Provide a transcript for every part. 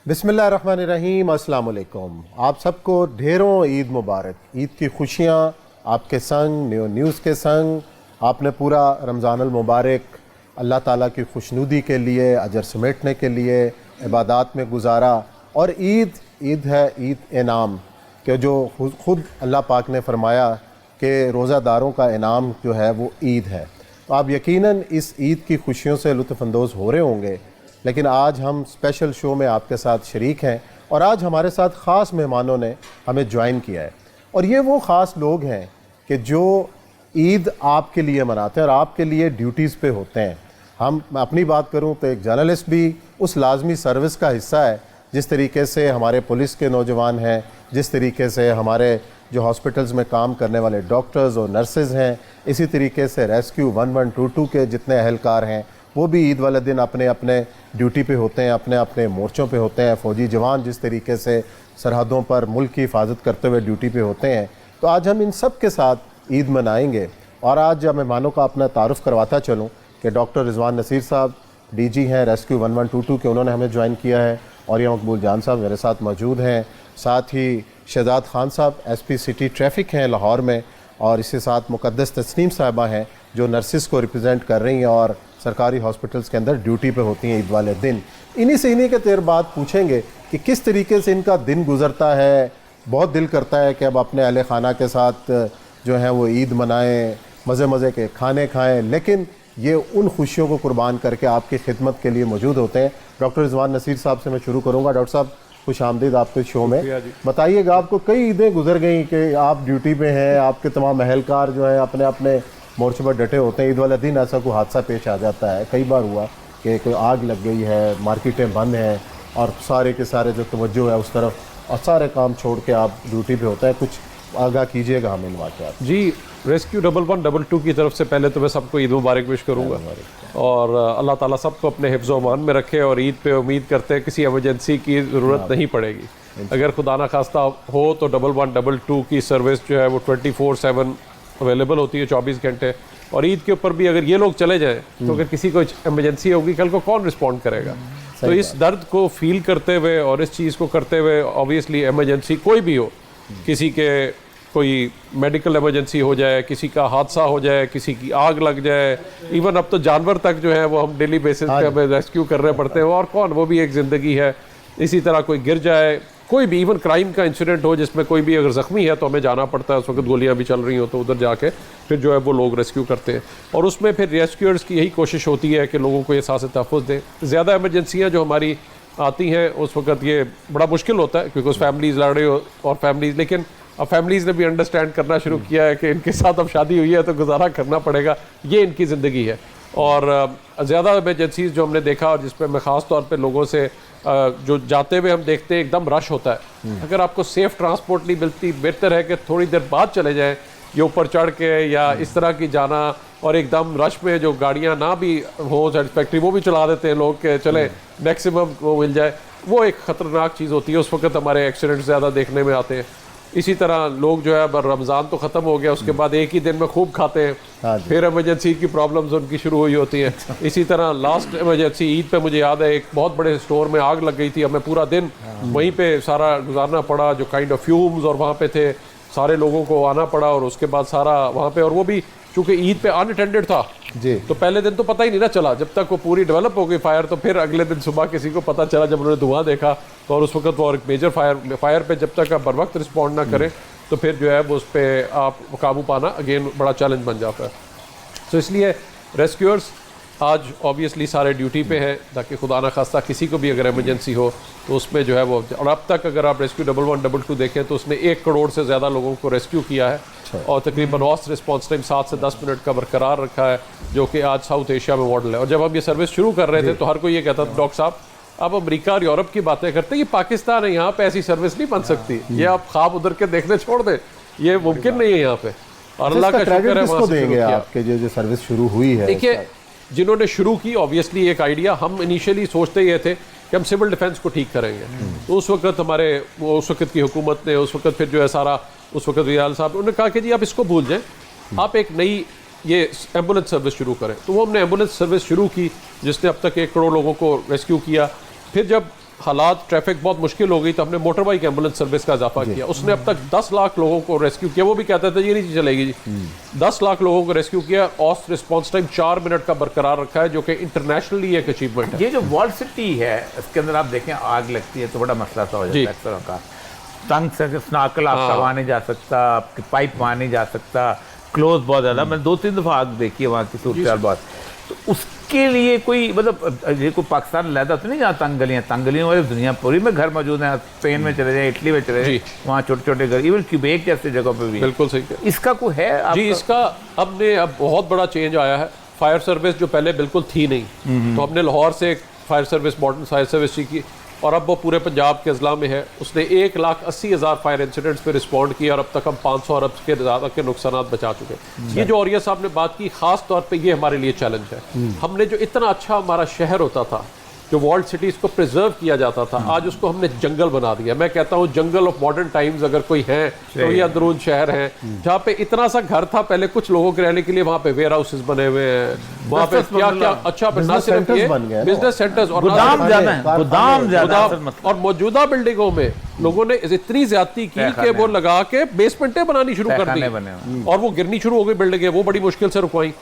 बिस्मिल्लाहिर्रहमानिर्रहीम, अस्सलाम वालेकुम। आप सबको ढेरों ईद मुबारक। ईद की खुशियाँ आपके संग, न्यूज़ के संग। आपने पूरा रमज़ानुल मुबारक अल्लाह ताला की खुशनुदी के लिए, अजर समेटने के लिए इबादत में गुजारा। और ईद है, ईद इनाम कि जो खुद अल्लाह पाक ने फरमाया कि रोज़ादारों का इनाम जो है वो ईद है। तो आप यकीनन इस ईद की खुशियों से लुत्फ़अंदोज़ हो रहे होंगे। लेकिन आज हम स्पेशल शो में आपके साथ शरीक हैं और आज हमारे साथ ख़ास मेहमानों ने हमें ज्वाइन किया है। और ये वो ख़ास लोग हैं कि जो ईद आपके लिए मनाते हैं और आपके लिए ड्यूटीज़ पे होते हैं। हम अपनी बात करूं तो एक जर्नलिस्ट भी उस लाजमी सर्विस का हिस्सा है। जिस तरीके से हमारे पुलिस के नौजवान हैं, जिस तरीके से हमारे जो हॉस्पिटल्स में काम करने वाले डॉक्टर्स और नर्सेज़ हैं, इसी तरीके से रेस्क्यू 1122 के जितने अहलकार हैं वो भी ईद वाले दिन अपने अपने ड्यूटी पे होते हैं, अपने अपने मोर्चों पे होते हैं। फ़ौजी जवान जिस तरीके से सरहदों पर मुल्क की हिफाजत करते हुए ड्यूटी पे होते हैं। तो आज हम इन सब के साथ ईद मनाएंगे। और आज जब मेहमानों का अपना तारुफ़ करवाता चलूँ कि डॉक्टर रिजवान नसीर साहब DG हैं रेस्क्यू 1122 के, उन्होंने हमें ज्वाइन किया है। और यह मकबूल जान साहब मेरे साथ मौजूद हैं। साथ ही शहजाद खान साहब SP सिटी ट्रैफ़िक हैं लाहौर में। और इसके साथ मुक़द्दस तस्नीम साहिबा हैं जो नर्सिस को रिप्रेजेंट कर रही हैं और सरकारी हॉस्पिटल्स के अंदर ड्यूटी पे होती हैं ईद वाले दिन। इन्हीं के देर बाद पूछेंगे कि किस तरीके से इनका दिन गुजरता है। बहुत दिल करता है कि अब अपने अहले खाना के साथ जो है वो ईद मनाएं, मज़े मज़े के खाने खाएं, लेकिन ये उन खुशियों को कुर्बान करके आपकी खिदमत के लिए मौजूद होते हैं। डॉक्टर रिजवान नसीर साहब से मैं शुरू करूँगा। डॉक्टर साहब खुश आमदीद आपके शो में। बताइएगा, आपको कई ईदें गुजर गई कि आप ड्यूटी पे हैं, आपके तमाम अहलकार जो हैं अपने अपने मोर्चे पर डटे होते हैं। ईद वाले दिन ऐसा कोई हादसा पेश आ जाता है, कई बार हुआ कि कोई आग लग गई है, मार्केटें बंद हैं और सारे के सारे जो तवज्जो है उस तरफ और सारे काम छोड़ के आप ड्यूटी पे होता है। कुछ आगाह कीजिएगा हमें इन वाक़यात। जी, रेस्क्यू 1122 की तरफ से पहले तो मैं सबको ईद मुबारक विश करूँगा और अल्लाह ताला सबको अपने हिफ्ज़ व अमान में रखे। और ईद पे उम्मीद करते हैं किसी एमरजेंसी की ज़रूरत नहीं पड़ेगी। अगर खुदा ना खास्ता हो तो 1122 की सर्विस जो है वो 24/7 अवेलेबल होती है, 24 घंटे। और ईद के ऊपर भी अगर ये लोग चले जाएं तो अगर किसी को इमरजेंसी होगी कल को कौन रिस्पॉन्ड करेगा। तो इस दर्द को फील करते हुए और इस चीज़ को करते हुए, ऑब्वियसली इमरजेंसी कोई भी हो, किसी के कोई मेडिकल इमरजेंसी हो जाए, किसी का हादसा हो जाए, किसी की आग लग जाए, इवन अब तो जानवर तक जो है वो हम डेली बेसिस पे हमें रेस्क्यू करने पड़ते हैं। और कौन, वो भी एक ज़िंदगी है। इसी तरह कोई गिर जाए, कोई भी इवन क्राइम का इंसिडेंट हो जिसमें कोई भी अगर ज़ख्मी है तो हमें जाना पड़ता है। उस वक्त गोलियां भी चल रही हो तो उधर जाके फिर जो है वो लोग रेस्क्यू करते हैं। और उसमें फिर रेस्क्यूअर्स की यही कोशिश होती है कि लोगों को ये एहसास तहफ़्फ़ुज़ दें। ज़्यादा एमरजेंसियाँ जो हमारी आती हैं उस वक्त ये बड़ा मुश्किल होता है क्योंकि फैमिलीज़ लड़ रही हो और फैमिलीज़, लेकिन अब फैमिलीज़ ने भी अंडरस्टैंड करना शुरू किया है कि इनके साथ अब शादी हुई है तो गुजारा करना पड़ेगा, ये इनकी ज़िंदगी है। और ज़्यादा इमरजेंसीज़ जो हमने देखा और जिस पर मैं ख़ास तौर पे लोगों से जो जाते हुए हम देखते हैं एकदम रश होता है। अगर आपको सेफ़ ट्रांसपोर्ट नहीं मिलती, बेहतर है कि थोड़ी देर बाद चले जाएं, ये ऊपर चढ़ के या इस तरह की जाना। और एकदम रश में जो गाड़ियाँ ना भी हो सेटिस्फैक्ट्री वो भी चला देते हैं लोग के चले मैक्सिमम वो मिल जाए, वो एक ख़तरनाक चीज़ होती है। उस वक्त हमारे एक्सीडेंट ज़्यादा देखने में आते हैं। इसी तरह लोग जो है अब रमज़ान तो ख़त्म हो गया, उसके बाद एक ही दिन में खूब खाते हैं, फिर इमरजेंसी की प्रॉब्लम्स उनकी शुरू हुई होती हैं। इसी तरह लास्ट इमरजेंसी ईद पे मुझे याद है एक बहुत बड़े स्टोर में आग लग गई थी, हमें पूरा दिन वहीं पे सारा गुजारना पड़ा, जो काइंड ऑफ फ्यूम्स और वहाँ पे थे, सारे लोगों को आना पड़ा। और उसके बाद सारा वहाँ पे, और वो भी चूँकि ईद पे अनअटेंडेड था जी, तो पहले दिन तो पता ही नहीं ना चला जब तक वो पूरी डेवलप हो गई फायर। तो फिर अगले दिन सुबह किसी को पता चला जब उन्होंने धुआं देखा। तो और उस वक्त वो एक मेजर फायर पे जब तक आप बर वक्त रिस्पॉन्ड ना करें तो फिर जो है वो उस पर आप काबू पाना अगेन बड़ा चैलेंज बन जाता है। तो इसलिए रेस्क्यूअर्स आज ऑब्वियसली सारे ड्यूटी पे हैं ताकि खुदा न खास्ता किसी को भी अगर इमरजेंसी हो तो उसमें जो है वो। और अब तक अगर आप रेस्क्यू 1122 देखें तो उसने 1 करोड़ से ज़्यादा लोगों को रेस्क्यू किया है और तकरीबन औसत रिस्पॉन्स टाइम 7 से 10 मिनट का बरकरार रखा है, जो कि आज साउथ एशिया में मॉडल है। और जब हम ये सर्विस शुरू कर रहे थे तो हर कोई ये कहता था डॉक्टर साहब आप अमेरिका और यूरोप की बातें करते हैं, ये पाकिस्तान है, यहाँ पे ऐसी सर्विस नहीं बन सकती, ये आप ख्वाब उधर के देखने छोड़ दें, ये मुमकिन नहीं है यहाँ पे। और अल्लाह का शुक्र है वहाँ से शुरू किया। आपके जो सर्विस शुरू हुई है, देखिए जिन्होंने शुरू की ऑब्वियसली एक आइडिया, हम इनिशियली सोचते ये थे कि हम सिविल डिफेंस को ठीक करेंगे। तो उस वक्त हमारे उस वक्त की हुकूमत ने उस वक्त फिर जो है सारा उस वक्त रियाल साहब उन्होंने कहा कि जी आप इसको भूल जाएं, आप एक नई ये एम्बुलेंस सर्विस शुरू करें। तो वो हमने एम्बुलेंस सर्विस शुरू की जिसने अब तक 1 करोड़ लोगों को रेस्क्यू किया। फिर जब हालात ट्रैफिक बहुत मुश्किल हो गई तो हमने मोटर बाइक एम्बुलेंस सर्विस का इजाफा किया। उसने अब तक 10 लाख लोगों को रेस्क्यू किया। वो भी कहता था ये नहीं चलेगी जी, 10 लाख लोगों को रेस्क्यू किया। और रिस्पॉन्स टाइम 4 मिनट का बरकरार रखा है, जो कि इंटरनेशनली एक अचीवमेंट है। ये जो वॉल सिटी है इसके अंदर आप देखें आग लगती है तो बड़ा मसला सा हो जाता है अक्सर का। तंग से स्नाकल आपका वहाँ नहीं जा सकता, आपकी पाइप वहाँ नहीं जा सकता, क्लोज बहुत ज़्यादा। मैंने 2-3 दफ़ा आग देखी है वहाँ की सूरत बहुत। तो उसके लिए कोई मतलब ये कोई पाकिस्तान लहदा तो नहीं जहाँ तंग गलियों वाली दुनिया पूरी में घर मौजूद हैं। स्पेन में चले जाए, इटली में चले जाए, वहाँ छोटे छोटे घर, इवन क्यूबेक जैसे जगह पे भी। बिल्कुल सही। इसका कोई है जी, इसका अब बहुत बड़ा चेंज आया है। फायर सर्विस जो पहले बिल्कुल थी नहीं, तो हमने लाहौर से एक fire service, modern fire service की, और अब वो पूरे पंजाब के अजला में है। उसने 1,80,000 फायर इंसिडेंट्स पे रिस्पॉन्ड किया और अब तक हम 500 अरब के ज़्यादा के नुकसान बचा चुके हैं। ये जो औरिया साहब ने बात की, ख़ास तौर पे ये हमारे लिए चैलेंज है। हमने जो इतना अच्छा हमारा शहर होता था, जो वर्ल्ड सिटीज़ को प्रिजर्व किया जाता था, आज उसको हमने जंगल बना दिया। मैं कहता हूँ जंगल ऑफ मॉडर्न टाइम्स अगर कोई है तो ये अंदरून शहर है, जहाँ पे इतना सा घर था पहले कुछ लोगों के रहने के लिए, वहाँ पे वेयर हाउसेज बने हुए हैं, वहाँ पे क्या क्या अच्छा ना सिर्फ ये बिजनेस सेंटर्स और और मौजूदा बिल्डिंगों में लोगों ने इतनी ज्यादती की कि वो लगा के बेसमेंटें बनानी शुरू कर दी और वो गिरनी शुरू हो गई बिल्डिंगें, वो बड़ी मुश्किल से रुकवाई।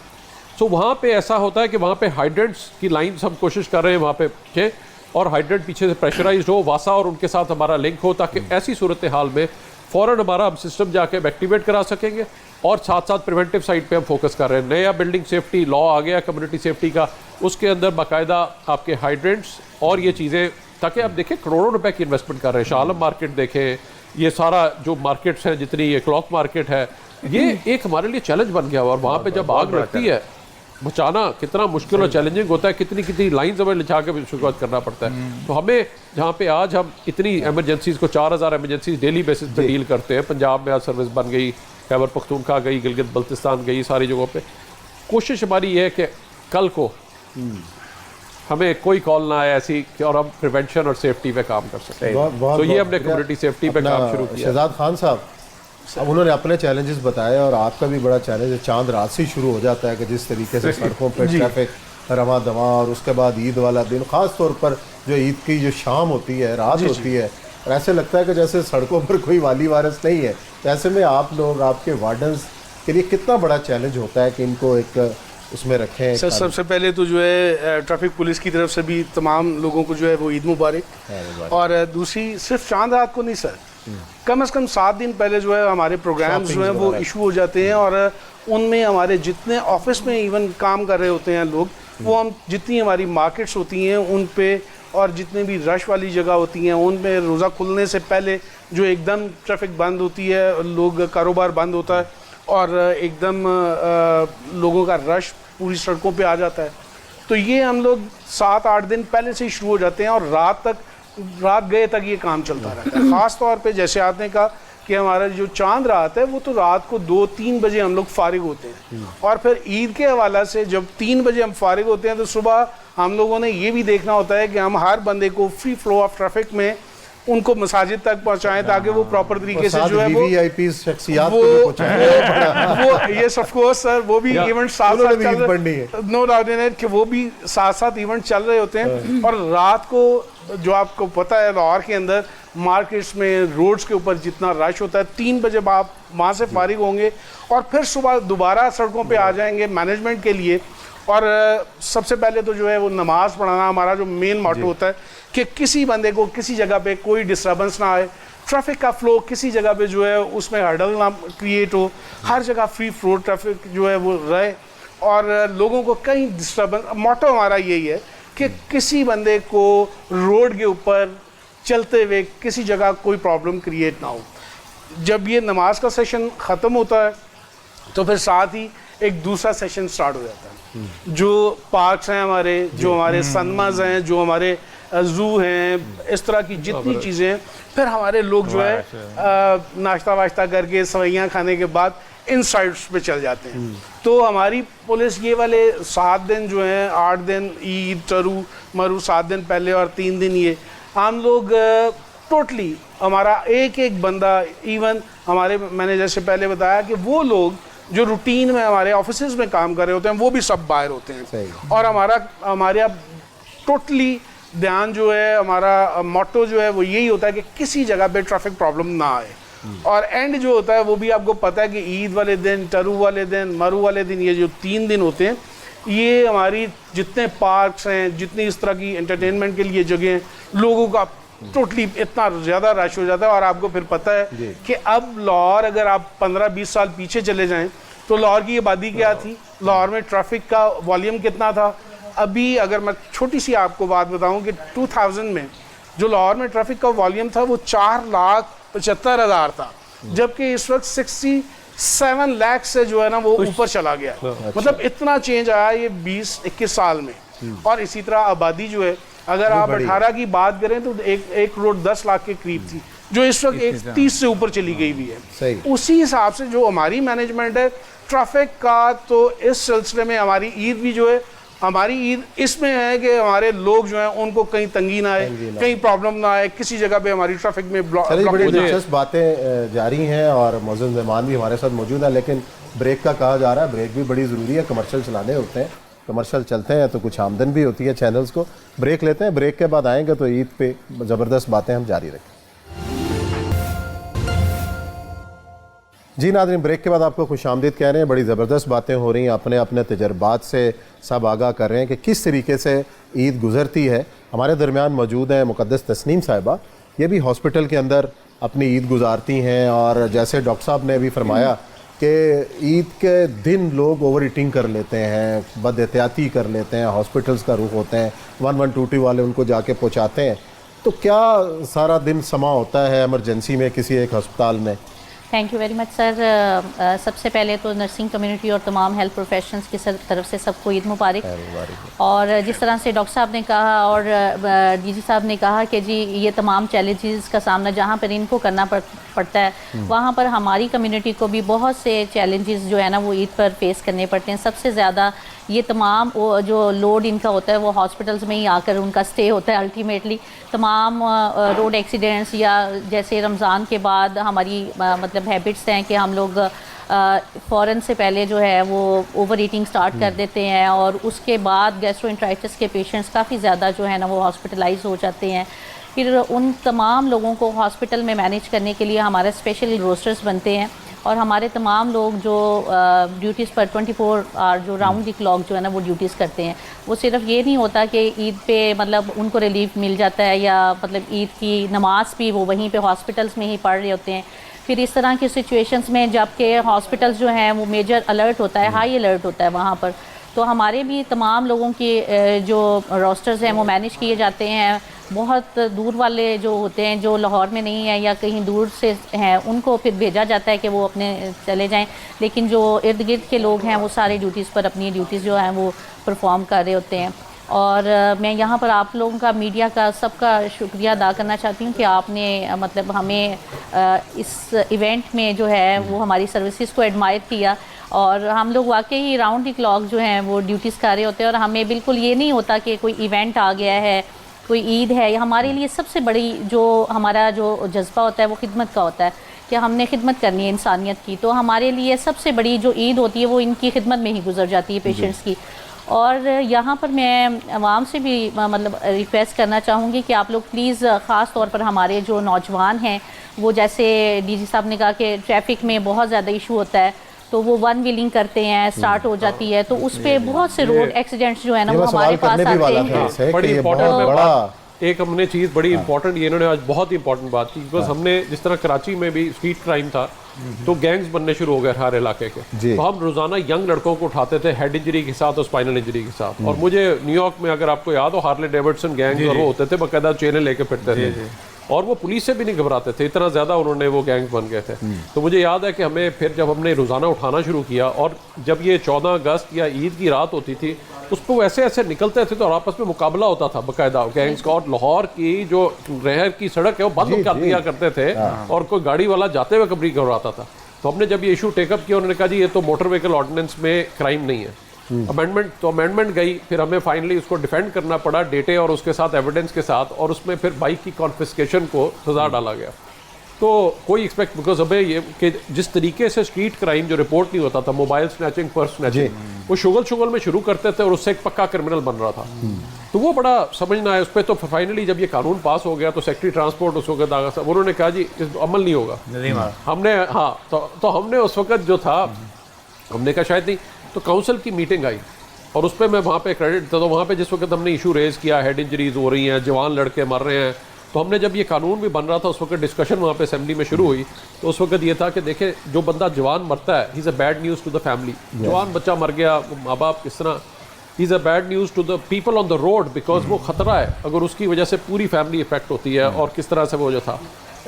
सो वहाँ पे ऐसा होता है कि वहाँ पे हाइड्रेंट्स की लाइन्स हम कोशिश कर रहे हैं वहाँ पे, और हाइड्रेंट पीछे से प्रेशराइज्ड हो, वासा और उनके साथ हमारा लिंक हो, ताकि ऐसी सूरत हाल में फ़ौरन हमारा हम सिस्टम जाके एक्टिवेट करा सकेंगे। और साथ साथ प्रिवेंटिव साइड पे हम फोकस कर रहे हैं। नया बिल्डिंग सेफ्टी लॉ आ गया कम्युनिटी सेफ्टी का, उसके अंदर बाकायदा आपके हाइड्रेंट्स और ये चीज़ें, ताकि आप देखें करोड़ों रुपए की इन्वेस्टमेंट कर रहे हैं। शाह आलम मार्केट देखें, ये सारा जो मार्केट्स हैं, जितनी ये क्लॉक मार्केट है, ये एक हमारे लिए चैलेंज बन गया। और वहाँ पे जब आग लगती है, बचाना कितना मुश्किल और चैलेंजिंग होता है, कितनी कितनी लाइन्स हमें लिखा के शुरुआत करना पड़ता है। तो हमें जहाँ पे आज हम इतनी एमरजेंसीज को 4000 एमरजेंसीज डेली बेसिस पे डील करते हैं, पंजाब में आज सर्विस बन गई, खैबर पख्तूनख्वा गई, गिलगित बल्तिस्तान गई, सारी जगहों पे कोशिश हमारी ये है कि कल को हमें कोई कॉल ना आए ऐसी, और हम प्रिवेंशन और सेफ्टी पे काम कर सकते हैं। तो ये हमने कम्युनिटी सेफ्टी पे काम शुरू किया। शहजाद खान साहब, अब उन्होंने अपने चैलेंजेस बताए और आपका भी बड़ा चैलेंज है। चांद रात से ही शुरू हो जाता है कि जिस तरीके से सड़कों पर ट्रैफिक रवा दवा, और उसके बाद ईद वाला दिन, ख़ास तौर पर जो ईद की जो शाम होती है, रात होती है, और ऐसे लगता है कि जैसे सड़कों पर कोई वाली वारस नहीं है। तो ऐसे में आप लोग, आपके वार्डन्स के लिए कितना बड़ा चैलेंज होता है कि इनको एक उसमें रखें? सर सबसे पहले तो जो है ट्रैफिक पुलिस की तरफ से भी तमाम लोगों को जो है वो ईद मुबारक। और दूसरी सिर्फ चांद रात को नहीं सर, कम से कम 7 दिन पहले जो है हमारे प्रोग्राम्स जो हैं वो इशू हो जाते हैं, और उनमें हमारे जितने ऑफिस में इवन काम कर रहे होते हैं लोग, वो हम जितनी हमारी मार्केट्स होती हैं उन पे, और जितने भी रश वाली जगह होती हैं उन पे रोज़ा खुलने से पहले जो एकदम ट्रैफिक बंद होती है, लोग कारोबार बंद होता है और एकदम लोगों का रश पूरी सड़कों पे आ जाता है। तो ये हम लोग 7-8 दिन पहले से ही शुरू हो जाते हैं और रात गए तक ये काम चलता रहता है। ख़ास तौर पे जैसे आपने कहा कि हमारा जो चांद रात है वो तो रात को 2-3 बजे हम लोग फारिग होते हैं, और फिर ईद के हवाला से जब 3 बजे हम फारिग होते हैं तो सुबह हम लोगों ने ये भी देखना होता है कि हम हर बंदे को फ्री फ्लो ऑफ ट्रैफिक में उनको मसाजिद तक पहुंचाएं, ताकि वो प्रॉपर तरीके से जो है वो यस ऑफ कोर्स सर, वो भी इवेंट साथ साथ चल रहे हैं, नो डाउट इन इट कि वो भी साथ साथ इवेंट चल रहे होते हैं। और रात को जो आपको पता है लाहौर के अंदर मार्केट्स में, रोड्स के ऊपर जितना रश होता है, 3 बजे आप वहाँ से फारिग होंगे और फिर सुबह दोबारा सड़कों पे आ जाएंगे मैनेजमेंट के लिए। और सबसे पहले तो जो है वो नमाज पढ़ाना हमारा जो मेन मोटो होता है कि किसी बंदे को किसी जगह पे कोई डिस्टर्बेंस ना आए, ट्रैफिक का फ्लो किसी जगह पे जो है उसमें हर्डल ना क्रिएट हो, हर जगह फ्री फ्लो ट्रैफिक जो है वो रहे और लोगों को कहीं डिस्टर्बेंस। मोटो हमारा यही है कि किसी बंदे को रोड के ऊपर चलते हुए किसी जगह कोई प्रॉब्लम क्रिएट ना हो। जब ये नमाज का सेशन ख़त्म होता है तो फिर साथ ही एक दूसरा सेशन स्टार्ट हो जाता है। जो पार्क्स हैं हमारे, जो हमारे सनमाज हैं, जो हमारे जू हैं, इस तरह की जितनी चीज़ें हैं, फिर हमारे लोग जो है नाश्ता वाश्ता करके सवैयाँ खाने के बाद इन साइड्स पे चल जाते हैं। तो हमारी पुलिस ये वाले 7 दिन जो हैं, 8 दिन ईद टरू मरू 7 दिन पहले और 3 दिन ये, हम लोग टोटली हमारा एक बंदा, इवन हमारे मैंने जैसे पहले बताया कि वो लोग जो रूटीन में हमारे ऑफिसेज में काम कर रहे होते हैं वो भी सब बाहर होते हैं। और हमारे अब टोटली ध्यान जो है, हमारा मोटो जो है वो यही होता है कि किसी जगह पे ट्रैफिक प्रॉब्लम ना आए। और एंड जो होता है वो भी आपको पता है कि ईद वाले दिन, टरू वाले दिन, मरू वाले दिन, ये जो 3 दिन होते हैं, ये हमारी जितने पार्क्स हैं, जितनी इस तरह की एंटरटेनमेंट के लिए जगह हैं, लोगों का टोटली इतना ज़्यादा रश हो जाता है। और आपको फिर पता है कि अब लाहौर, अगर आप 15-20 साल पीछे चले जाएं तो लाहौर की आबादी क्या थी, लाहौर में ट्रैफिक का वॉल्यूम कितना था। अभी अगर मैं छोटी सी आपको बात बताऊं कि 2000 में जो लाहौर में ट्रैफिक का वॉल्यूम था वो 4,75,000 था, जबकि इस वक्त 67 लाख से जो है ना वो ऊपर चला गया। मतलब इतना चेंज आया ये 20-21 साल में। और इसी तरह आबादी जो है, अगर आप 18 की बात करें तो एक करोड़ 10 लाख के करीब थी, जो इस वक्त 130 से ऊपर चली गई हुई है। उसी हिसाब से जो हमारी मैनेजमेंट है ट्रैफिक का, तो इस सिलसिले में हमारी ईद भी जो है, हमारी ईद इसमें है कि हमारे लोग जो हैं उनको कहीं तंगी ना आए, कहीं प्रॉब्लम ना आए, किसी जगह पे हमारी ट्रैफिक में बड़ी दिलचस्प बातें जारी हैं और मौजूद मेहमान भी हमारे साथ मौजूद है। लेकिन ब्रेक का कहा जा रहा है, ब्रेक भी बड़ी ज़रूरी है, कमर्शियल चलाने होते हैं, कमर्शियल चलते हैं तो कुछ आमदन भी होती है चैनल्स को। ब्रेक लेते हैं, ब्रेक के बाद आएंगे तो ईद पे ज़बरदस्त बातें हम जारी रखें। जी नाज़रीन, ब्रेक के बाद आपको खुशामदीद कह रहे हैं। बड़ी ज़बरदस्त बातें हो रही हैं, अपने अपने तजर्बात से सब आगाह कर रहे हैं कि किस तरीके से ईद गुज़रती है। हमारे दरमियान मौजूद हैं मुक़द्दस तस्नीम साहिबा, ये भी हॉस्पिटल के अंदर अपनी ईद गुजारती हैं। और जैसे डॉक्टर साहब ने अभी फरमाया कि ईद के दिन लोग ओवर ईटिंग कर लेते हैं, बद एहतियाती कर लेते हैं, हॉस्पिटल्स का रुख होते हैं, 112 वाले उनको जाके पहुँचाते हैं। तो क्या सारा दिन समा होता है एमरजेंसी में किसी एक अस्पताल में? Thank you very much sir. सबसे पहले तो नर्सिंग कम्युनिटी और तमाम हेल्थ प्रोफेशनल्स की तरफ से सबको ईद मुबारक। और जिस तरह से डॉक्टर साहब ने कहा और डीजी साहब ने कहा कि जी ये तमाम चैलेंजेस का सामना जहाँ पर इनको करना पड़ता है, वहाँ पर हमारी कम्युनिटी को भी बहुत से चैलेंजेस जो है ना वो ईद पर फेस करने पड़ते हैं। सबसे ज़्यादा ये तमाम जो लोड इनका होता है वो हॉस्पिटल्स में ही आकर उनका स्टे होता है। अल्टीमेटली तमाम रोड एक्सीडेंट्स या जैसे रमज़ान के बाद हमारी मतलब हैबिट्स हैं कि हम लोग फ़ौरन से पहले जो है वो ओवर ईटिंग स्टार्ट कर देते हैं और उसके बाद गैस्ट्रोएंटराइटिस के पेशेंट्स काफ़ी ज़्यादा जो है ना वो हॉस्पिटलाइज हो जाते हैं। फिर उन तमाम लोगों को हॉस्पिटल में मैनेज करने के लिए हमारे स्पेशल रोस्टर्स बनते हैं और हमारे तमाम लोग जो ड्यूटीज़ पर 24 आवर जो राउंड द क्लॉक जो है ना वो ड्यूटीज़ करते हैं। वो सिर्फ ये नहीं होता कि ईद पे मतलब उनको रिलीफ मिल जाता है या मतलब ईद की नमाज भी वो वहीं पे हॉस्पिटल्स में ही पढ़ रहे होते हैं। फिर इस तरह की सिचुएशंस में जबकि हॉस्पिटल्स जो हैं वो मेजर अलर्ट होता है, हाई अलर्ट होता है वहाँ पर, तो हमारे भी तमाम लोगों की जो रोस्टर्स हैं वो मैनेज किए जाते हैं। बहुत दूर वाले जो होते हैं जो लाहौर में नहीं है या कहीं दूर से हैं उनको फिर भेजा जाता है कि वो अपने चले जाएं, लेकिन जो इर्द गिर्द के लोग हैं वो सारे ड्यूटीज़ पर अपनी ड्यूटीज़ जो हैं वो परफॉर्म कर रहे होते हैं। और मैं यहाँ पर आप लोगों का, मीडिया का, सबका शुक्रिया अदा करना चाहती हूँ कि आपने मतलब हमें इस इवेंट में जो है वो हमारी सर्विसेज को एडमायर किया और हम लोग वाकई राउंड द क्लॉक जो हैं वो ड्यूटीज़ कर रहे होते हैं और हमें बिल्कुल ये नहीं होता कि कोई इवेंट आ गया है, कोई ईद है। हमारे लिए सबसे बड़ी जो हमारा जो जज्बा होता है वो खिदमत का होता है कि हमने खिदमत करनी है इंसानियत की। तो हमारे लिए सबसे बड़ी जो ईद होती है वो इनकी खिदमत में ही गुजर जाती है, पेशेंट्स की। और यहाँ पर मैं आवाम से भी मतलब रिक्वेस्ट करना चाहूँगी कि आप लोग प्लीज़ ख़ास तौर पर हमारे जो नौजवान हैं वो, जैसे डीजी साहब ने कहा कि ट्रैफिक में बहुत ज़्यादा इशू होता है तो वो वन व्हीलिंग करते हैं, स्टार्ट हो जाती है, तो उस पर बहुत से रोड एक्सीडेंट्स जो है ना वो हमारे पास आते हैं। बड़ी इंपॉर्टेंट एक हमने चीज़ बड़ी इंपॉर्टेंट, ये इन्होंने आज बहुत इंपॉर्टेंट बात की, बिकॉज हमने जिस तरह कराची में भी स्ट्रीट क्राइम था तो गैंग्स बनने शुरू हो गए हर इलाके के, तो हम रोजाना यंग लड़कों को उठाते थे हेड इंजरी के साथ और स्पाइनल इंजरी के साथ। और मुझे न्यूयॉर्क में अगर आपको याद हो हार्ले डेविडसन गैंग और वो होते थे, बाकायदा चेनें लेके फिरते थे और वो पुलिस से भी नहीं घबराते थे, इतना ज़्यादा उन्होंने वो गैंग बन गए थे। तो मुझे याद है कि हमें फिर जब हमने रोज़ाना उठाना शुरू किया और जब ये 14 अगस्त या ईद की रात होती थी उस पर वैसे ऐसे निकलते थे तो आपस में मुकाबला होता था बाकायदा गैंग्स का। और लाहौर की जो रहर की सड़क है वो बंद कर दिया करते थे और कोई गाड़ी वाला जाते हुए कभी घबराता था। तो हमने जब ये इशू टेकअप किया उन्होंने कहा जी ये तो मोटर व्हीकल ऑर्डिनेंस में क्राइम नहीं है, अमेंडमेंट गई, फिर हमें फाइनली उसको डिफेंड करना पड़ा डेटे और उसके साथ एविडेंस के साथ, और उसमें फिर बाइक की कॉन्फिस्केशन को सजा डाला गया। तो कोई एक्सपेक्ट, बिकॉज हमें ये कि जिस तरीके से स्ट्रीट क्राइम जो रिपोर्ट नहीं होता था, मोबाइल स्नैचिंग, पर्स स्नैचिंग, वो शुगल में शुरू करते थे और उससे एक पक्का क्रिमिनल बन रहा था। तो वो बड़ा समझना है उस पर। तो फाइनली जब ये कानून पास हो गया तो सेक्रेटरी ट्रांसपोर्ट उस वक्त आगा साहब उन्होंने कहा जी इस अमल नहीं होगा। हमने तो हमने उस वक्त जो था हमने कहा शायद नहीं, तो काउंसिल की मीटिंग आई और उस पर मैं वहाँ पे क्रेडिट देता हूँ। वहाँ पे जिस वक्त हमने इशू रेज़ किया, हेड इंजरीज हो रही हैं, जवान लड़के मर रहे हैं, तो हमने जब ये कानून भी बन रहा था उस वक्त डिस्कशन वहाँ पे असेंबली में शुरू हुई। तो उस वक्त ये था कि देखें जो बंदा जवान मरता है he is a bad news to the family. जवान बच्चा मर गया, माँ बाप किस तरह, he is a bad news to the people on the road, because वो ख़तरा है अगर उसकी वजह से पूरी फैमिली इफेक्ट होती है और किस तरह से वो जो था,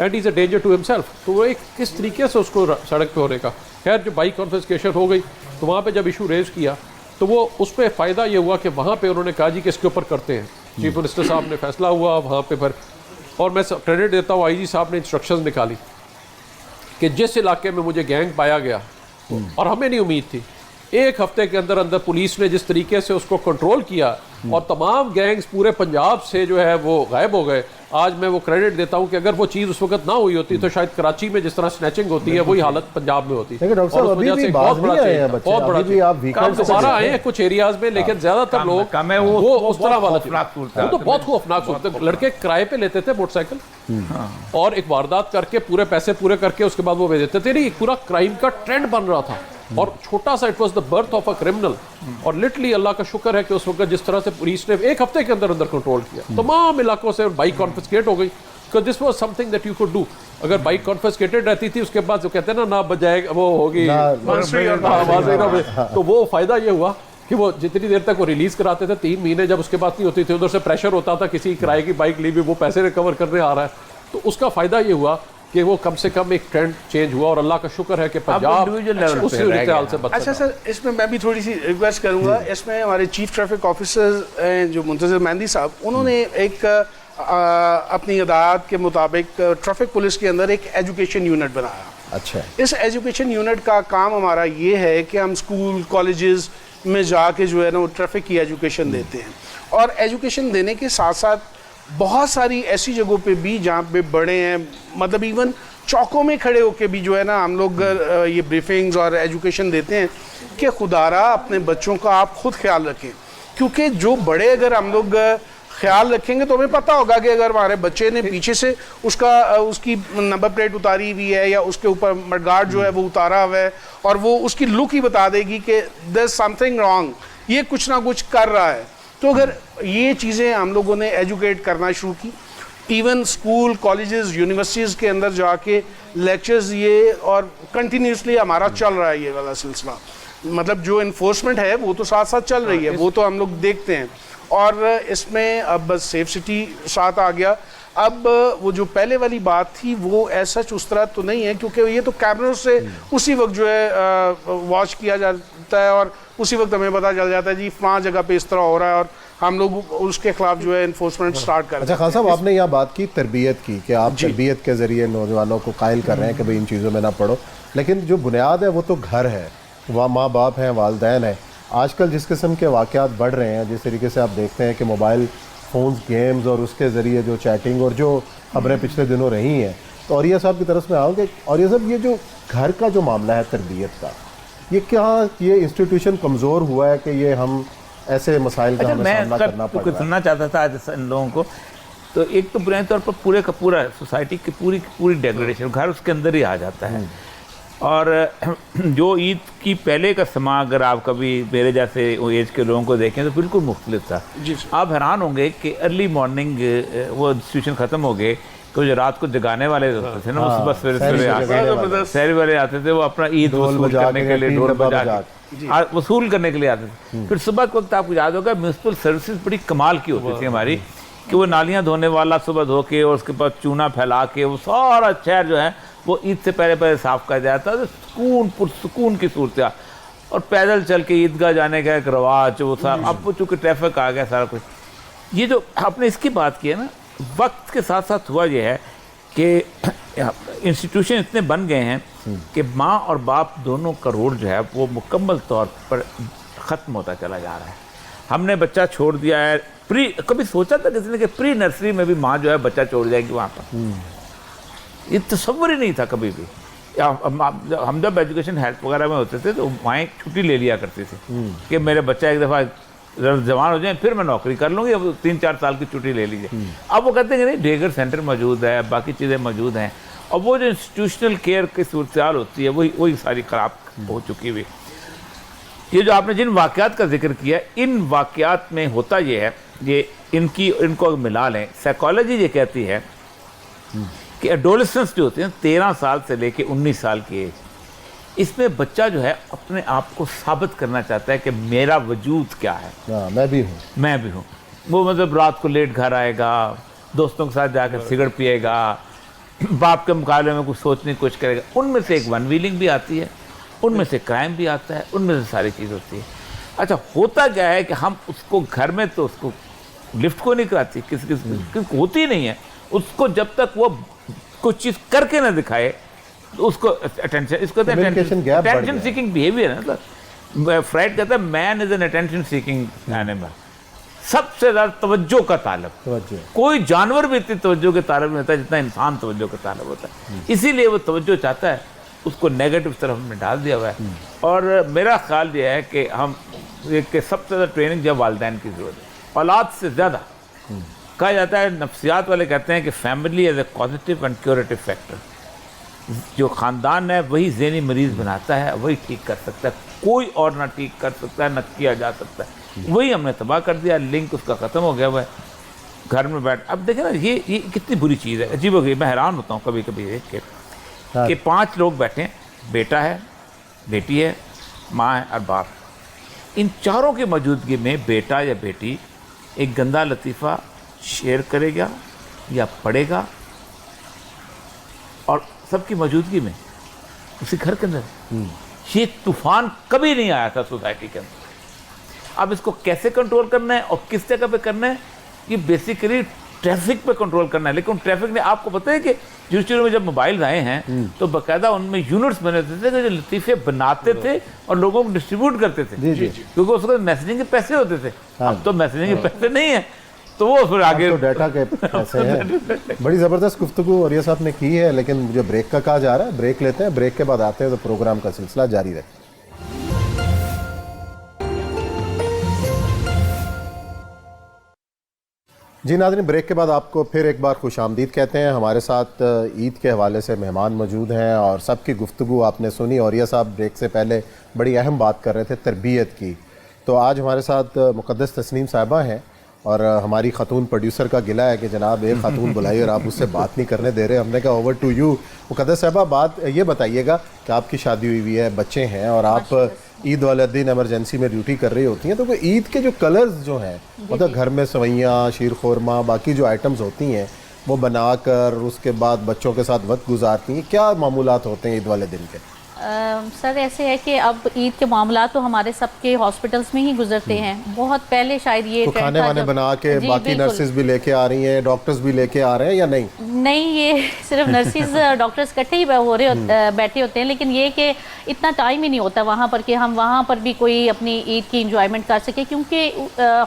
and is a danger to himself. तो वो एक किस तरीके से उसको सड़क पे होने का। खैर जो बाइक कॉन्फिस्केशन हो गई तो वहाँ पे जब इशू रेज़ किया तो वो उस पर फ़ायदा ये हुआ कि वहाँ पे उन्होंने कहा जी कि इसके ऊपर करते हैं। चीफ मिनिस्टर साहब ने फैसला हुआ वहाँ पे फिर, और मैं क्रेडिट देता हूँ आईजी साहब ने इंस्ट्रक्शंस निकाली कि जिस इलाके में मुझे गैंग पाया गया और हमें नहीं उम्मीद थी, एक हफ्ते के अंदर अंदर पुलिस ने जिस तरीके से उसको कंट्रोल किया और तमाम गैंग्स पूरे पंजाब से जो है वो गायब हो गए। आज मैं वो क्रेडिट देता हूँ कि अगर वो चीज़ उस वक्त ना हुई होती तो शायद कराची में जिस तरह स्नैचिंग होती है वही हालत पंजाब में होती। लेकिन डॉक्टर साहब अभी भी बाहर नहीं आए हैं बच्चे, अभी भी आप वीकेंड से दोबारा आए हैं कुछ एरियाज में, लेकिन ज्यादातर लोग वो उस तरह वाला वो तो बहुत खौफनाक सूरत है। लड़के किराए पे लेते थे मोटरसाइकिल और एक वारदात करके पूरे पैसे पूरे करके उसके बाद वो भेज देते थे। नहीं, पूरा क्राइम का ट्रेंड बन रहा था और छोटा सा it was the birth of a criminal. और लिटरली अल्लाह का शुक्र है कि उस वक्त जिस तरह से पुलिस ने एक हफ्ते के अंदर अंदर कंट्रोल किया, तमाम इलाकों से बाइक कॉन्फिस्केट हो गई। because this was something that you could do। अगर बाइक कॉन्फिस्केटेड रहती थी उसके बाद जो कहते हैं ना बजाएगा वो होगी तो वो फायदा ये हुआ कि वो जितनी देर तक वो रिलीज कराते थे 3 महीने, जब उसके बाद नहीं होती थी, उधर से प्रेशर होता था किसी किराए की बाइक ली भी वो पैसे रिकवर करने आ रहा है, तो उसका फायदा ये हुआ कि वो कम से कम एक ट्रेंड चेंज हुआ और अल्लाह का शुक्र है कि पंजाब उस सूरत-ए-हाल से बच अच्छा सर, इसमें मैं भी थोड़ी सी रिक्वेस्ट करूंगा। इसमें हमारे चीफ ट्रैफिक ऑफिसर जो मुंतज़िर मेहंदी साहब, उन्होंने एक अपनी हिदायत के मुताबिक ट्रैफिक पुलिस के अंदर एक एजुकेशन यूनिट बनाया। अच्छा, इस एजुकेशन यूनिट का काम हमारा ये है कि हम स्कूल कॉलेजेस में जाके जो है ना वो ट्रैफिक की एजुकेशन देते हैं, और एजुकेशन देने के साथ साथ बहुत सारी ऐसी जगहों पे भी जहाँ पे बड़े हैं, मतलब इवन चौकों में खड़े होके भी जो है ना हम लोग ये ब्रीफिंग्स और एजुकेशन देते हैं कि खुदारा अपने बच्चों का आप खुद ख्याल रखें, क्योंकि जो बड़े अगर हम लोग ख्याल रखेंगे तो हमें पता होगा कि अगर हमारे बच्चे ने पीछे से उसकी नंबर प्लेट उतारी हुई है या उसके ऊपर मडगार्ड जो है वो उतारा हुआ है और वो उसकी लुक ही बता देगी कि देयर इज समथिंग रॉन्ग, ये कुछ ना कुछ कर रहा है। तो अगर ये चीज़ें हम लोगों ने एजुकेट करना शुरू की, इवन स्कूल कॉलेजेस यूनिवर्सिटीज़ के अंदर जाके लेक्चर्स ये, और कंटिन्यूसली हमारा चल रहा है ये वाला सिलसिला, मतलब जो इन्फोर्समेंट है वो तो साथ साथ चल रही है, वो तो हम लोग देखते हैं। और इसमें अब सेफ सिटी साथ आ गया। अब वो जो पहले वाली बात थी वो ऐसा उस तरह तो नहीं है, क्योंकि ये तो कैमरों से उसी वक्त जो है वॉच किया जाता है और उसी वक्त हमें पता चल जाता है जी फलां जगह पे इस तरह हो रहा है और हम लोग उसके खिलाफ जो है इन्फोर्समेंट स्टार्ट कर रहे हैं। अच्छा खान साहब, आपने यहाँ बात की तरबियत की कि आप तरबियत के ज़रिए नौजवानों को कायल कर रहे हैं कि भाई इन चीज़ों में ना पढ़ो, लेकिन जो बुनियाद है वो तो घर है, वहाँ माँ बाप हैं, वालिदैन हैं। आजकल जिस किस्म के वाक़यात बढ़ रहे हैं, जिस तरीके से आप देखते हैं कि मोबाइल फ़ोन्स गेम्स और उसके ज़रिए जो चैटिंग और जो खबरें पिछले दिनों रही हैं, तो औरिया साहब की तरफ में आओगे। औरिया साहब, ये जो घर का जो मामला है तरबियत का, ये क्या ये इंस्टीट्यूशन कमज़ोर हुआ है कि ये हम ऐसे मसाइल का हमें सामना करना पड़ रहा है? सुनना चाहता था आज इन लोगों को, तो एक तो बुनियादी तौर पर पूरे का पूरा सोसाइटी की पूरी डेग्रेडेशन घर उसके अंदर ही आ जाता है। और जो ईद की पहले का समा अगर आप कभी मेरे जैसे एज के लोगों को देखें तो बिल्कुल मुख्तलिफ था। आप हैरान होंगे कि अर्ली मॉर्निंग वो इंस्टीट्यूशन ख़त्म हो गए, तो जो रात को जगाने वाले होते थे ना, वो सुबह सवेरे आते, शहरी वाले आते थे, वो अपना ईद वसूल करने के लिए ढोल बजा वसूल करने के लिए आते थे। फिर सुबह के वक्त आपको याद होगा म्यूनसिपल सर्विसेज बड़ी कमाल की होती थी हमारी, कि वो नालियाँ धोने वाला सुबह धो के और उसके बाद चूना फैला के वो सारा शहर जो है वो ईद से पहले साफ कर जाता है। सुकून की सूरत, और पैदल चल के ईदगाह जाने का एक रवाज वो साहब। अब वो चूँकि ट्रैफिक आ गया सारा कुछ, ये जो आपने इसकी बात की है ना, वक्त के साथ साथ हुआ ये है कि इंस्टीट्यूशन इतने बन गए हैं कि माँ और बाप दोनों का रोल जो है वो मुकम्मल तौर पर ख़त्म होता चला जा रहा है। हमने बच्चा छोड़ दिया है कभी सोचा था किसी ने कि प्री नर्सरी में भी माँ जो है बच्चा छोड़ जाएगी वहाँ पर? ये तसव्वुर ही नहीं था कभी भी। हम जब एजुकेशन हेल्थ वगैरह में होते थे तो माएँ छुट्टी ले लिया करती थी कि मेरे बच्चा एक दफ़ा जवान हो जाए फिर मैं नौकरी कर लूँगी, अब 3-4 साल की छुट्टी ले लीजिए। अब वो कहते हैं कि नहीं, डे केयर सेंटर मौजूद है, बाकी चीज़ें मौजूद हैं, और वो जो इंस्टीट्यूशनल केयर की सूरत होती है वही सारी ख़राब हो चुकी हुई। ये जो आपने जिन वाक़यात का जिक्र किया, इन वाक़यात में होता ये है, ये इनको मिला लें, साइकोलॉजी ये कहती है कि एडोलेसेंस जो होते हैं 13 साल से लेके 19 साल की एज, इसमें बच्चा जो है अपने आप को साबित करना चाहता है कि मेरा वजूद क्या है, मैं भी हूँ। वो मतलब रात को लेट घर आएगा, दोस्तों के साथ जाकर सिगरेट पिएगा, बाप के मुकाबले में कुछ सोचने की कोशिश करेगा। उनमें से एक वन व्हीलिंग भी आती है, उनमें से क्राइम भी आता है, उनमें से सारी चीज़ होती है। अच्छा, होता क्या है कि हम उसको घर में तो उसको लिफ्ट को नहीं कराती, किसी होती नहीं है, उसको जब तक वो कुछ चीज़ करके ना दिखाए तो उसको अटेंशन, इसको अटेंशन सीकिंग बिहेवियर है। मतलब फ्राइड कहता है man is an attention seeking animal, सबसे ज़्यादा तवज्जो का तालब। कोई जानवर भी इतनी तवज्जो के तालब नहीं होता जितना इंसान तवज्जो का तालब होता है, इसीलिए वो तवज्जो चाहता है, उसको नेगेटिव तरफ हमने डाल दिया हुआ है। और मेरा ख्याल ये है कि हम सबसे ज़्यादा ट्रेनिंग जब वालिदैन की ज़रूरत है, औलाद से ज़्यादा। कहा जाता है, नफ्सियात वाले कहते हैं कि family as a positive and curative factor, जो ख़ानदान है वही ज़हनी मरीज़ बनाता है, वही ठीक कर सकता है, कोई और ना ठीक कर सकता है ना किया जा सकता है। वही हमने तबाह कर दिया, लिंक उसका ख़त्म हो गया हुआ है। घर में बैठ, अब देखें ना, ये कितनी बुरी चीज़ है, अजीब हो गई। मैं हैरान होता हूँ कभी कभी देख के कि 5 लोग बैठे हैं, बेटा है, बेटी है, माँ है और बाप। इन चारों की मौजूदगी में बेटा या बेटी एक गंदा लतीफ़ा शेयर करेगा या पढ़ेगा, और सबकी मौजूदगी में उसी घर के अंदर। ये तूफान कभी नहीं आया था सोसाइटी के अंदर। अब इसको कैसे कंट्रोल करना है और किस जगह पे करना है, ये बेसिकली ट्रैफिक पे कंट्रोल करना है। लेकिन ट्रैफिक ने, आपको पता है कि यूनिवर्सिटी में जब मोबाइल आए हैं तो बाकायदा उनमें यूनिट्स बने थे जो लतीफ़े बनाते थे और लोगों को डिस्ट्रीब्यूट करते थे, क्योंकि उसको मैसेजिंग के पैसे होते थे। अब तो मैसेजिंग के पैसे नहीं है, तो वो फिर आगे तो डाटा के पैसे हैं। बड़ी ज़बरदस्त गुफ्तगू और ये साहब ने की है, लेकिन मुझे ब्रेक का कहा जा रहा है, ब्रेक लेते हैं, ब्रेक के बाद आते हैं तो प्रोग्राम का सिलसिला जारी रहे। जी नाज़रीन, ब्रेक के बाद आपको फिर एक बार खुश आमदीद कहते हैं। हमारे साथ ईद के हवाले से मेहमान मौजूद हैं और सबकी गुफ्तगू आपने सुनी। और यह साहब ब्रेक से पहले बड़ी अहम बात कर रहे थे, तरबियत की। तो आज हमारे साथ मुक़द्दस तस्नीम साहिबा हैं और हमारी ख़ातून प्रोड्यूसर का गिला है कि जनाब एक ख़ातून बुलाई और आप उससे बात नहीं करने दे रहे। हमने कहा ओवर टू यू। मुक़द्दस साहिबा, बात ये बताइएगा कि आपकी शादी हुई है, बच्चे हैं और आप ईद वाले दिन इमरजेंसी में ड्यूटी कर रही होती हैं, तो कोई ईद के जो कलर्स जो हैं, मतलब घर में सवैयाँ, शीर खुरमा, बाकी जो आइटम्स होती हैं वो बनाकर उसके बाद बच्चों के साथ वक्त गुजारती हैं, क्या मामूलात होते हैं ईद वाले दिन के? सर ऐसे है कि अब ईद के मामला तो हमारे सबके हॉस्पिटल्स में ही गुजरते हैं। बहुत पहले शायद ये तो खाने वाने बना के बाकी नर्सेज भी लेके आ रही हैं, डॉक्टर्स भी लेके आ रहे हैं या नहीं? नहीं, ये सिर्फ नर्सेज डॉक्टर्स इकट्ठे ही हो रहे बैठे होते हैं, लेकिन ये कि इतना टाइम ही नहीं होता वहाँ पर कि हम वहाँ पर भी कोई अपनी ईद की इंजॉयमेंट कर सके, क्योंकि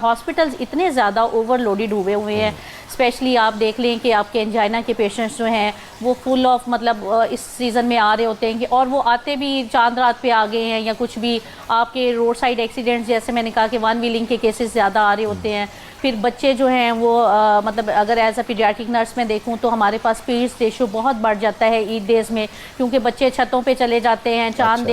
हॉस्पिटल्स इतने ज़्यादा ओवरलोडेड हुए हुए हैं। स्पेशली आप देख लें कि आपके एंजाइना के पेशेंट्स जो हैं वो फुल ऑफ, मतलब इस सीज़न में आ रहे होते हैं कि, और वो आते भी चांद रात पे आ गए हैं, या कुछ भी आपके रोड साइड एक्सीडेंट्स, जैसे मैंने कहा कि वन व्हीलिंग के केसेस ज़्यादा आ रहे होते हैं। फिर बच्चे जो हैं वो मतलब अगर एज अ पीडियाट्रिक नर्स में देखूं तो हमारे पास पीड्स रेशो बहुत बढ़ जाता है ईद डेज़ में, क्योंकि बच्चे छतों पे चले जाते हैं चांद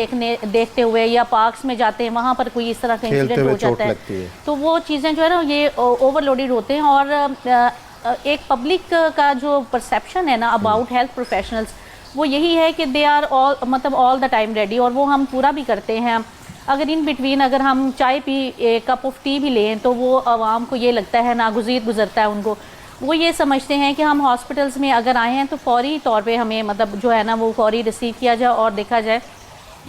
देखते हुए, या पार्क्स में जाते हैं, वहाँ पर कोई इस तरह का इंसिडेंट हो जाता है। तो वो चीज़ें जो है ना ये ओवरलोडेड होते हैं। और एक पब्लिक का जो परसेप्शन है ना अबाउट हेल्थ प्रोफेशनल्स, वो यही है कि दे आर ऑल, मतलब ऑल द टाइम रेडी, और वो हम पूरा भी करते हैं। अगर इन बिटवीन अगर हम चाय पी, एक कप ऑफ टी भी लें तो वो आवाम को ये लगता है, नागुज़ीर गुजरता है उनको, वो ये समझते हैं कि हम हॉस्पिटल्स में अगर आए हैं तो फौरी तौर पे हमें मतलब जो है ना वो फौरी रिसीव किया जाए। और देखा जाए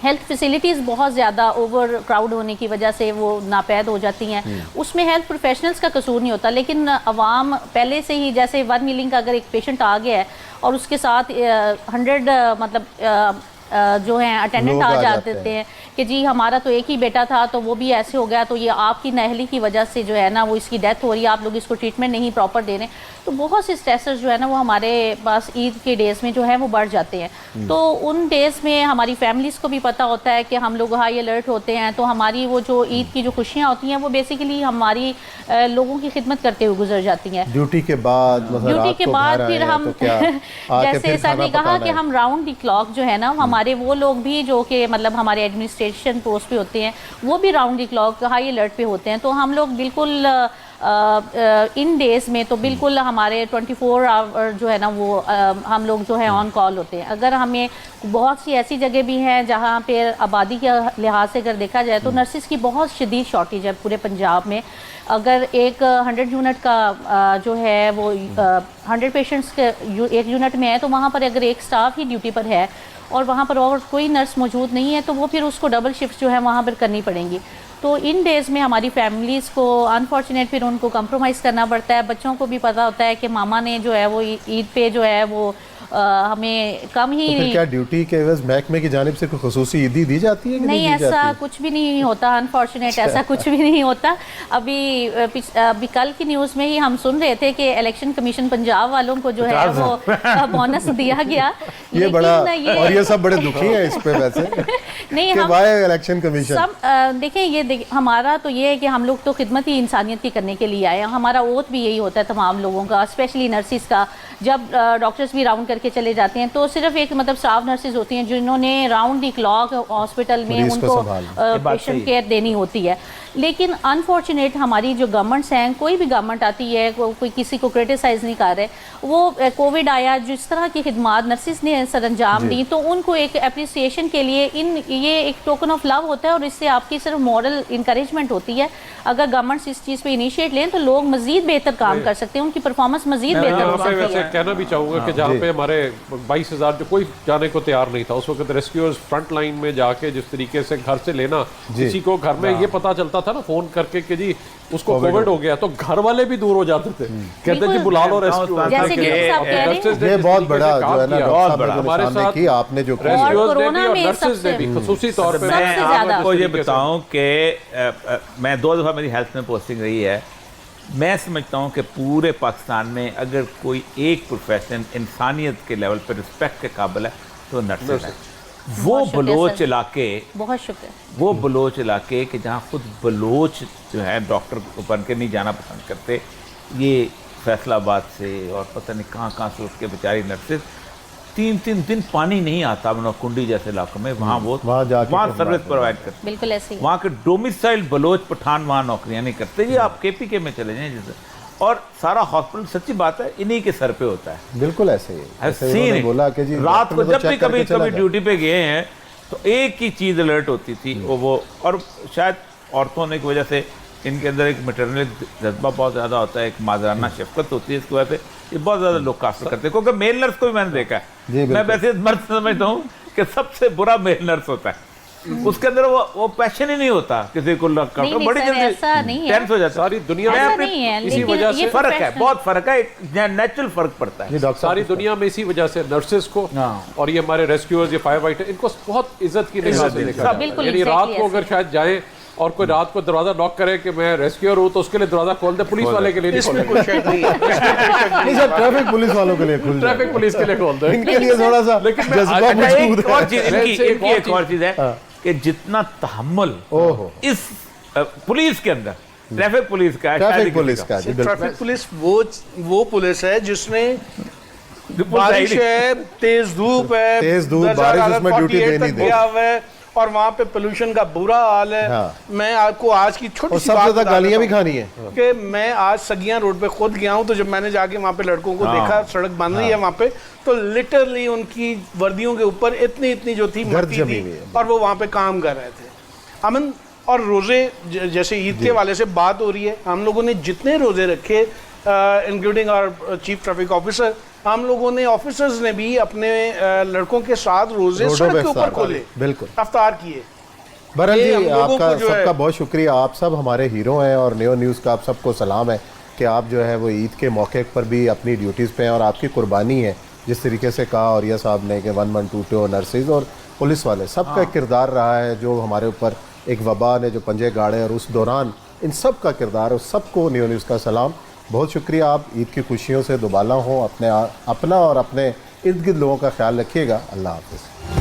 हेल्थ फैसिलिटीज़ बहुत ज़्यादा ओवर क्राउड होने की वजह से वो नापैद हो जाती हैं, उसमें हेल्थ प्रोफेशनल्स का कसूर नहीं होता, लेकिन अवाम पहले से ही, जैसे वन व्हीलिंग का अगर एक पेशेंट आ गया है और उसके साथ 100 मतलब जो हैं अटेंडेंट आ जाते हैं कि जी हमारा तो एक ही बेटा था तो वो भी ऐसे हो गया, तो ये आपकी नाअहली की वजह से जो है ना वो इसकी डेथ हो रही है, आप लोग इसको ट्रीटमेंट नहीं प्रॉपर दे रहे, तो तो बहुत से स्ट्रेसर्स जो है ना वो हमारे पास ईद के डेज़ में जो है वो बढ़ जाते हैं। तो उन डेज़ में हमारी फैमिलीज़ को भी पता होता है कि हम लोग हाई अलर्ट होते हैं, तो हमारी वो जो ईद की जो खुशियाँ होती हैं वो बेसिकली हमारी लोगों की खिदमत करते हुए गुजर जाती हैं। ड्यूटी के बाद ड्यूटी के बाद फिर हम जैसे सर ने कहा कि हम राउंड द क्लॉक जो है ना हमारे वो लोग भी जो कि मतलब हमारे एडमिनिस्ट्रेशन पोस्ट पे होते हैं वो भी round the clock high alert पे होते हैं। तो हम लोग बिल्कुल इन डेज़ में तो बिल्कुल हमारे 24 आवर जो है ना वो हम लोग जो है ऑन कॉल होते हैं। अगर हमें बहुत सी ऐसी जगह भी हैं जहाँ पे आबादी के लिहाज से अगर देखा जाए तो नर्सिस की बहुत शदीद शॉर्टेज है पूरे पंजाब में। अगर एक 100 यूनिट का जो है वो 100 पेशेंट्स के एक यूनिट में है तो वहाँ पर अगर एक स्टाफ ही ड्यूटी पर है और वहाँ पर और कोई नर्स मौजूद नहीं है तो वो फिर उसको डबल शिफ्ट जो है वहाँ पर करनी पड़ेंगी। तो इन डेज़ में हमारी फैमिलीज़ को अनफॉर्चुनेट फिर उनको कंप्रोमाइज़ करना पड़ता है। बच्चों को भी पता होता है कि मामा ने जो है वो ईद पे जो है वो हमें कम ही तो फिर क्या ड्यूटी के एवज महकमे की जानिब से कोई खुसूसी ईदी दी जाती है कि नहीं? दी ऐसा जाती? कुछ भी नहीं होता, अनफॉर्चुनेट ऐसा कुछ भी नहीं होता। अभी कल की न्यूज़ में ही हम सुन रहे थे कि इलेक्शन कमीशन पंजाब वालों को जो है वो बोनस दिया गया। ये बड़ा और ये सब बड़े दुखी हैं इस पे वैसे नहीं कि हम वाई इलेक्शन कमीशन सब देखें हमारा तो ये है कि हम लोग तो खिदमत ही इंसानियत की करने के लिए आए हैं। हमारा ओथ भी यही होता है तमाम लोगों का, स्पेशली नर्सिस का। जब डॉक्टर्स भी राउंड करके चले जाते हैं तो सिर्फ एक मतलब स्टाफ नर्सिस होती हैं जिन्होंने राउंड द क्लॉक हॉस्पिटल में उनको पेशेंट केयर देनी होती है। लेकिन अनफॉर्चुनेट हमारी जो गवर्नमेंट्स हैं, कोई भी गवर्नमेंट आती है कोई किसी को क्रिटिसाइज़ नहीं कर रहे, वो कोविड आया जिस तरह की खिदमात नर्सिस ने सर अंजाम दी तो उनको एक अप्रिसिएशन के लिए ये एक टोकन ऑफ लव होता है और इससे आपकी सिर्फ मॉरल इंकरेजमेंट होती है। अगर गवर्नमेंट्स इस चीज़ पे इनिशिएट लें तो लोग मजीद बेहतर काम कर सकते हैं, उनकी परफॉर्मेंस मजीद बेहतर हो सकती है। कहना भी चाहूँगा कि जहाँ पे हमारे 22,000 जो कोई जाने को तैयार नहीं था उस वक्त रेस्क्यूअर्स फ्रंट लाइन में जाके जिस तरीके से घर से लेना, किसी को घर में ये पता चलता था ना फोन करके कि जी उसको कोविड हो गया तो घर वाले भी दूर हो जाते थे, कहते जी बुला लो रेस्क्यू। ये बहुत बड़ा जो है ना बहुत बड़ा हमारे साथ की आपने जो रेस्क्यूअर्स ने भी और नर्सेज ने भी खुसूसी तौर पे। मैं आपको ये बताऊं कि मैं 2 दफ़ा मेरी हेल्थ में पोस्टिंग रही है। मैं समझता हूं कि पूरे पाकिस्तान में अगर कोई एक प्रोफेशन इंसानियत के लेवल पर रिस्पेक्ट के काबिल है तो नर्सेज है। वो बलोच इलाके, बहुत शुक्र, वो बलोच इलाके कि जहाँ खुद बलोच जो है डॉक्टर बन के नहीं जाना पसंद करते, ये फैसलाबाद से और पता नहीं कहाँ से उठ के बेचारी नर्सेज 3-3 दिन पानी नहीं आता कुंडी जैसे इलाकों में, वहाँ सर्विस प्रोवाइड करते। बिल्कुल ऐसे ही। वहाँ के डोमिसाइल बलोच पठान वहाँ नौकरियाँ नहीं करते। ये आप KPK में चले जाएं जैसे, और सारा हॉस्पिटल सच्ची बात है इन्हीं के सर पे होता है। बिल्कुल ऐसे ही बोला कि जी रात को जब भी कभी ड्यूटी पे गए हैं तो एक ही चीज़ अलर्ट होती थी वो, और शायद औरतों ने की वजह से इनके अंदर एक मैटरनल जज्बा बहुत ज़्यादा होता है, एक माजराना शफकत होती है, इसकी वजह से ये बहुत ज़्यादा लोग काफिर करते हैं। क्योंकि मेल नर्स को भी मैंने देखा है, मैं वैसे मर्द समझता हूँ कि सबसे बुरा मेल नर्स होता है। उसके अंदर वो पैशन ही नहीं होता किसी को बड़ी जल्दी टेंस हो जाता है। सारी दुनिया में इसी वजह से फर्क है, बहुत फर्क है, एक नेचुरल फर्क पड़ता है सारी दुनिया में। इसी वजह से नर्सेज को और ये हमारे रेस्क्यूअर्स, ये फायर फाइटर, इनको बहुत इज्जत की निगाह से देखा जाता है। यानी रात को अगर शायद जाए और कोई रात को दरवाजा नॉक करे कि मैं रेस्क्यूअर हूँ तो उसके लिए दरवाजा खोल दे, पुलिस वाले के लिए नहीं खोले। नहीं सर, ट्रैफिक पुलिस वालों के लिए खुल, ट्रैफिक पुलिस के लिए खोल दे, इनके लिए थोड़ा सा जज्बा मौजूद है। एक और चीज है कि जितना तहम्मुल इस पुलिस के अंदर, ट्रैफिक पुलिस का, ट्रैफिक पुलिस वो पुलिस है जिसने बारिश है, तेज धूप है, बारिश उसमें ड्यूटी देनी दे और वहाँ पे पोल्यूशन का बुरा हाल है। मैं आपको आज की छोटी सी बात गालियां भी खानी है कि मैं आज सगियां रोड पे खुद गया हूँ, तो जब मैंने जाके वहाँ पे लड़कों को देखा सड़क बन रही है वहाँ पे, तो लिटरली उनकी वर्दियों के ऊपर इतनी जो थी मट्टी थी और वो वहाँ पे काम कर रहे थे। अमन और रोजे, जैसे ईद के वाले से बात हो रही है, हम लोगों ने जितने रोजे रखे including our chief traffic officer, हम लोगों ने ऑफिसर्स ने भी अपने लड़कों के साथ रोजे सड़क के ऊपर खोले, बिल्कुल अफ्तार किए। बहरहाल जी, आपका सबका बहुत शुक्रिया, आप सब हमारे हीरो हैं और नियो न्यूज़ का आप सबको सलाम है कि आप जो है वो ईद के मौके पर भी अपनी ड्यूटीज़ पे हैं और आपकी कुर्बानी है। जिस तरीके से कहा औरिया साहब ने कि 1122 नर्सिस और पुलिस वाले सबका किरदार रहा है, जो हमारे ऊपर एक वबा ने जो पंजे गाड़े और उस दौरान इन सब का किरदार, उस सबको नियो न्यूज़ का सलाम। बहुत शुक्रिया, आप ईद की खुशियों से दुबाला हों, अपना और अपने इर्द गिर्द लोगों का ख्याल रखिएगा। अल्लाह हाफ़िज़।